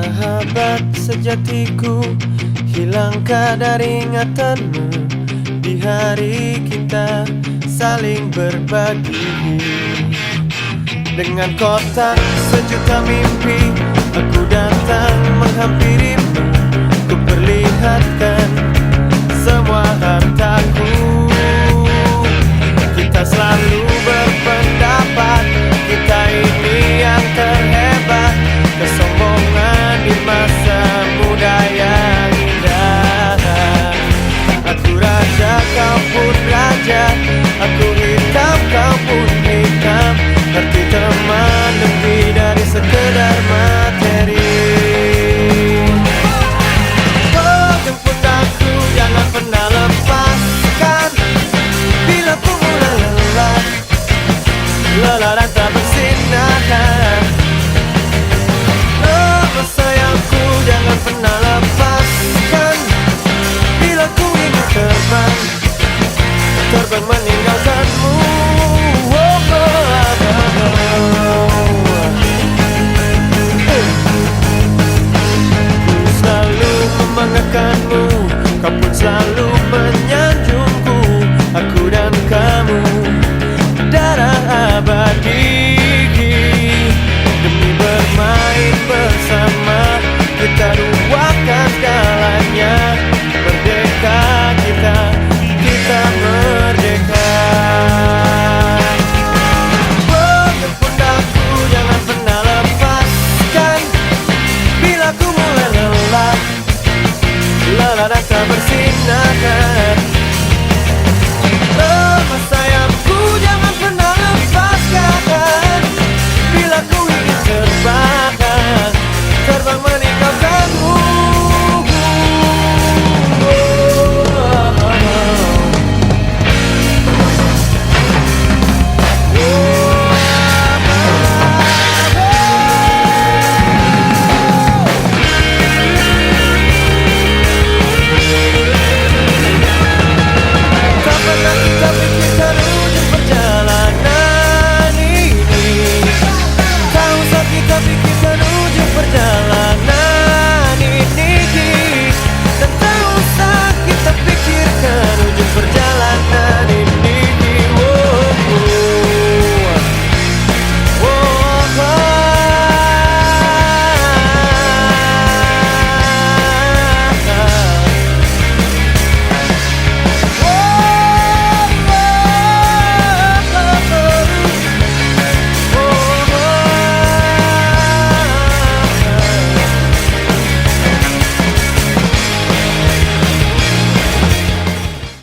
Sahabat sejatiku, hilangkah dari ingatanmu di hari kita saling berbagi? Dengan kotak sejuta mimpi, aku datang menghampirimu. Ku perlihatkan semua hartaku. Kita selalu berpendapat kita ini yang terhebat. Kesombongan di masa muda yang indah. Aku raja, kau pun raja. Aku hitam, kau pun hitam. Arti teman lebih dari sekedar materi. Oh, jemput aku, jangan pernah lepaskan. Bila ku mulai lelah, lelah dan tak bersinar. Oh, sayangku, jangan pernah lepaskan. Bila ku ingin terbang, terbang meninggalkan